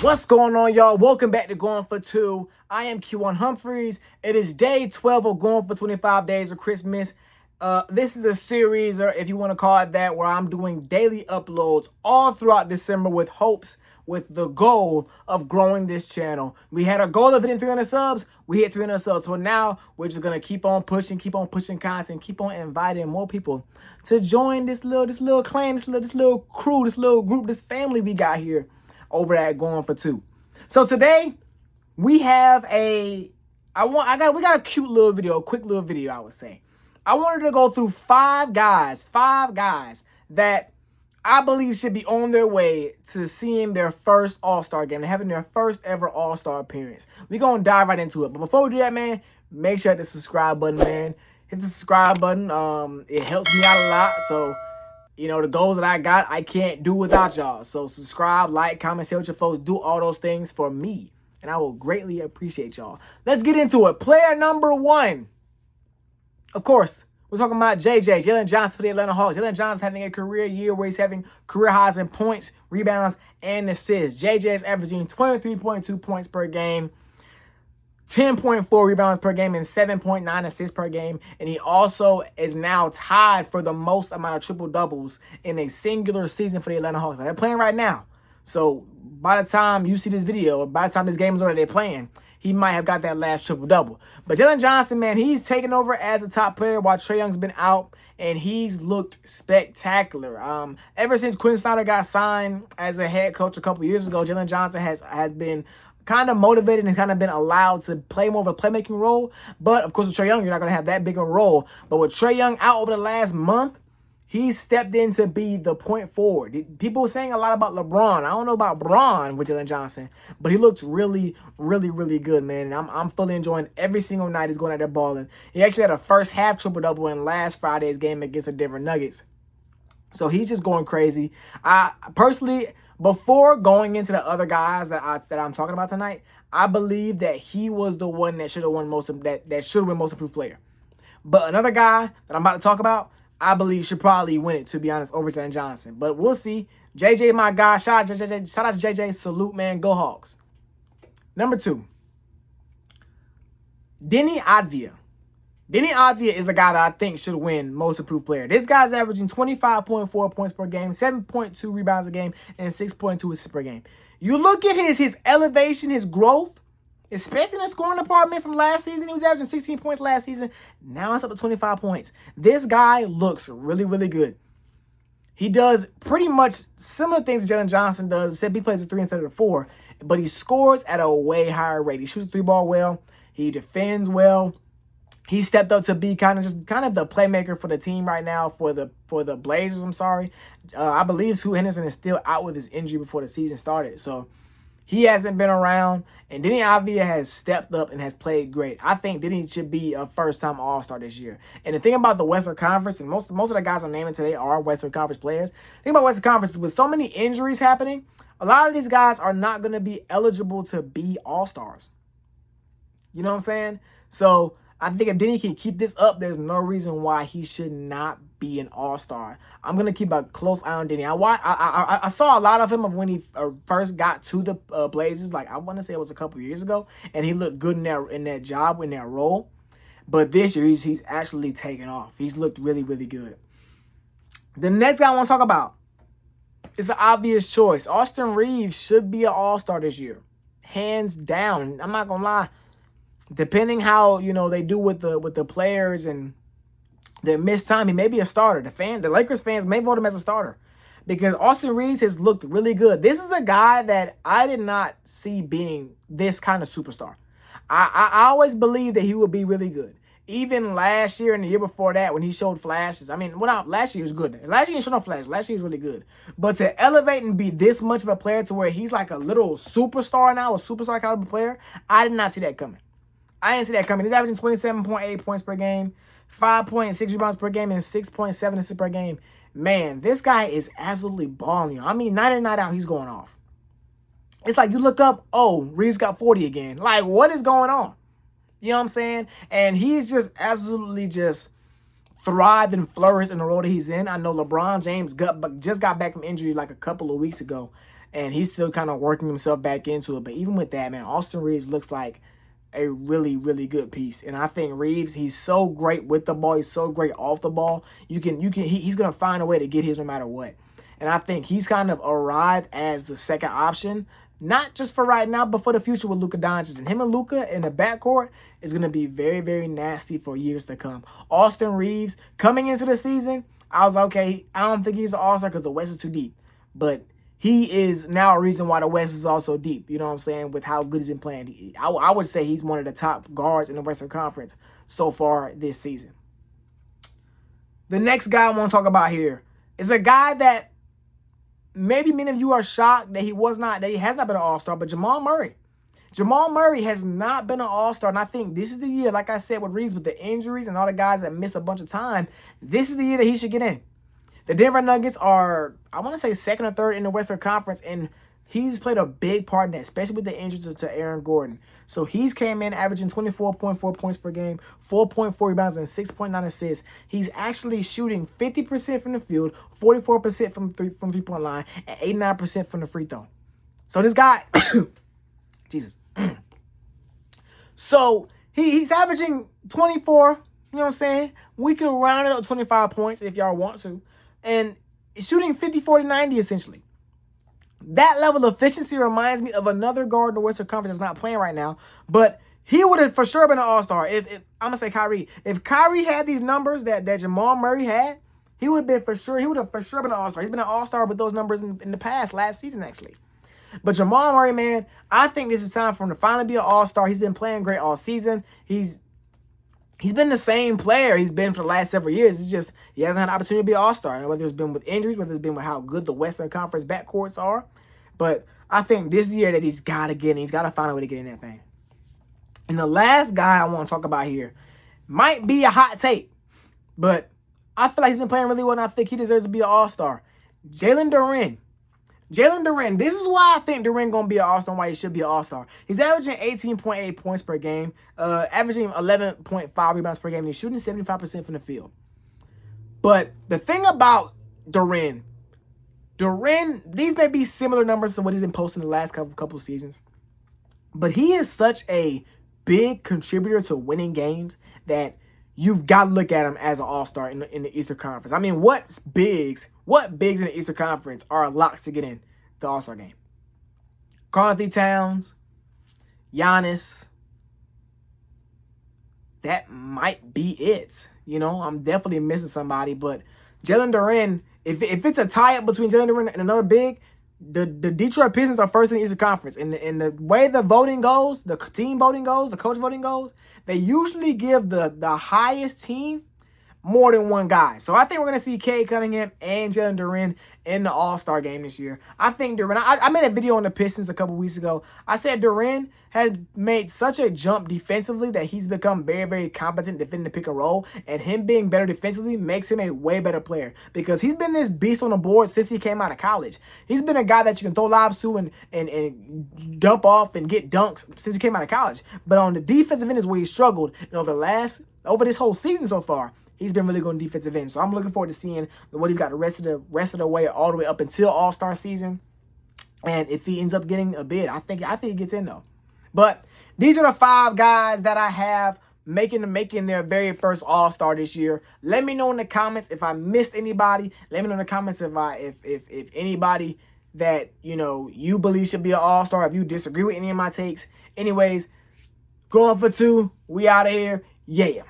What's going on, y'all? Welcome back to Going for Two. I am Q1 Humphreys. It is day 12 of Going for 25 Days of Christmas. This is a series, or if you want to call it that, where I'm doing daily uploads all throughout December with the goal of growing this channel. We had a goal of hitting 300 subs. We hit 300 subs. So now we're just going to keep on pushing content, keep on inviting more people to join this little clan, this little crew, this little group, this family we got here over at Going for Two. So today we have we got a cute little video, a quick little video, I would say. I wanted to go through five guys that I believe should be on their way to seeing their first All-Star game and having their first ever All-Star appearance. We're going to dive right into it. But before we do that, man, make sure to hit the subscribe button, man. Hit the subscribe button. It helps me out a lot. So, you know, the goals that I got, I can't do without y'all. So subscribe, like, comment, share with your folks. Do all those things for me. And I will greatly appreciate y'all. Let's get into it. Player number one. Of course, we're talking about JJ, Jalen Johnson for the Atlanta Hawks. Jalen Johnson having a career year where he's having career highs in points, rebounds, and assists. JJ is averaging 23.2 points per game, 10.4 rebounds per game, and 7.9 assists per game. And he also is now tied for the most amount of triple-doubles in a singular season for the Atlanta Hawks. Now, they're playing right now. So by the time you see this video, or by the time this game is over, they're playing, he might have got that last triple-double. But Jalen Johnson, man, he's taken over as a top player while Trae Young's been out, and he's looked spectacular. Ever since Quinn Snyder got signed as a head coach a couple years ago, Jalen Johnson has been kind of motivated and kind of been allowed to play more of a playmaking role. But, of course, with Trae Young, you're not going to have that big of a role. But with Trae Young out over the last month, he stepped in to be the point forward. People were saying a lot about LeBron. I don't know about Bron with Jalen Johnson, but he looks really, really, really good, man. And I'm fully enjoying every single night he's going out there balling. He actually had a first half triple-double in last Friday's game against the Denver Nuggets. So he's just going crazy. I personally, before going into the other guys that I'm talking about tonight, I believe that he was the one that should have won most improved player. But another guy that I'm about to talk about, I believe should probably win it, to be honest, over Jalen Johnson. But we'll see. JJ, my guy. Shout out to JJ. Salute, man. Go Hawks. Number two, Denny Advia. Denny Advia is a guy that I think should win most improved player. This guy's averaging 25.4 points per game, 7.2 rebounds a game, and 6.2 assists per game. You look at his elevation, his growth, especially in the scoring department from last season. He was averaging 16 points last season. Now it's up to 25 points. This guy looks really, really good. He does pretty much similar things that Jalen Johnson does, except he plays a 3 instead of a 4. But he scores at a way higher rate. He shoots the 3-ball well. He defends well. He stepped up to be kind of the playmaker for the team right now, for the Blazers, I'm sorry. I believe Scoot Henderson is still out with his injury before the season started. So he hasn't been around, and Denny Avdia has stepped up and has played great. I think Denny should be a first-time All-Star this year. And the thing about the Western Conference, and most of the guys I'm naming today are Western Conference players. The thing about Western Conference is with so many injuries happening, a lot of these guys are not going to be eligible to be All-Stars. You know what I'm saying? So I think if Denny can keep this up, there's no reason why he should not be an All-Star. I'm going to keep a close eye on Denny. I saw a lot of him when he first got to the Blazers. Like, I want to say it was a couple years ago, and he looked good in that job, in that role. But this year, he's actually taken off. He's looked really, really good. The next guy I want to talk about is an obvious choice. Austin Reeves should be an All-Star this year. Hands down. I'm not going to lie. Depending how, they do with the players and their missed time, he may be a starter. The Lakers fans may vote him as a starter because Austin Reeves has looked really good. This is a guy that I did not see being this kind of superstar. I always believed that he would be really good. Even last year and the year before that when he showed flashes. I mean, last year he was good. Last year he showed no flashes. Last year he was really good. But to elevate and be this much of a player to where he's like a little superstar now, a superstar caliber player, I did not see that coming. I didn't see that coming. He's averaging 27.8 points per game, 5.6 rebounds per game, and 6.7 assists per game. Man, this guy is absolutely balling. I mean, night in, night out, he's going off. It's like you look up, oh, Reeves got 40 again. Like, what is going on? You know what I'm saying? And he's just absolutely just thrived and flourished in the role that he's in. I know LeBron James just got back from injury like a couple of weeks ago. and he's still kind of working himself back into it. But even with that, man, Austin Reeves looks like a really, really good piece. And I think Reeves, he's so great with the ball. He's so great off the ball. He's going to find a way to get his no matter what. And I think he's kind of arrived as the second option, not just for right now, but for the future with Luka Doncic. And him and Luka in the backcourt is going to be very, very nasty for years to come. Austin Reeves, coming into the season, I was like, okay, I don't think he's an all-star because the West is too deep. But he is now a reason why the West is also deep. You know what I'm saying? With how good he's been playing. I would say he's one of the top guards in the Western Conference so far this season. The next guy I want to talk about here is a guy that maybe many of you are shocked that he has not been an all-star, but Jamal Murray. Jamal Murray has not been an all-star, and I think this is the year, like I said, with Reeves, with the injuries and all the guys that missed a bunch of time, this is the year that he should get in. The Denver Nuggets are, I want to say, second or third in the Western Conference, and he's played a big part in that, especially with the injuries to Aaron Gordon. So he's came in averaging 24.4 points per game, 4.4 rebounds, and 6.9 assists. He's actually shooting 50% from the field, 44% from three-point line, and 89% from the free throw. So this guy, Jesus. So he's averaging 24, you know what I'm saying? We could round it up 25 points if y'all want to. And shooting 50, 40, 90 essentially. That level of efficiency reminds me of another guard in the Western Conference that's not playing right now. But he would have for sure been an all-star. If I'm going to say Kyrie. If Kyrie had these numbers that Jamal Murray had, he would have for sure been an all-star. He's been an all-star with those numbers in the past, last season actually. But Jamal Murray, man, I think this is time for him to finally be an all-star. He's been playing great all season. He's been the same player he's been for the last several years. It's just he hasn't had an opportunity to be an all-star. And whether it's been with injuries, whether it's been with how good the Western Conference backcourts are. But I think this year that he's got to get in. He's got to find a way to get in that thing. And the last guy I want to talk about here might be a hot take. But I feel like he's been playing really well, and I think he deserves to be an all-star. Jalen Duren. This is why I think Duren going to be an all-star and why he should be an all-star. He's averaging 18.8 points per game, averaging 11.5 rebounds per game, and he's shooting 75% from the field. But the thing about Duren, these may be similar numbers to what he's been posting the last couple seasons, but he is such a big contributor to winning games that you've got to look at him as an all-star in the Eastern Conference. I mean, what bigs in the Eastern Conference are locks to get in the all-star game? Karl-Anthony Towns, Giannis. That might be it. You know, I'm definitely missing somebody, but Jalen Duren, if it's a tie-up between Jalen Duren and another big, the Detroit Pistons are first in the Eastern Conference. And the way the voting goes, the team voting goes, the coach voting goes, they usually give the highest team more than one guy. So I think we're going to see Cade Cunningham and Jalen Duren in the All-Star game this year. I think Duren, I made a video on the Pistons a couple weeks ago. I said Duren has made such a jump defensively that he's become very, very competent defending the pick and roll. And him being better defensively makes him a way better player because he's been this beast on the board since he came out of college. He's been a guy that you can throw lobs to and dump off and get dunks since he came out of college. But on the defensive end is where he struggled. And over this whole season so far, he's been really good on defensive end. So I'm looking forward to seeing what he's got the rest of the way, all the way up until All-Star season. And if he ends up getting a bid, I think he gets in though. But these are the 5 guys that I have making their very first All-Star this year. Let me know in the comments if I missed anybody. Let me know in the comments if anybody that you believe should be an All-Star, if you disagree with any of my takes. Anyways, going for 2. We out of here. Yeah.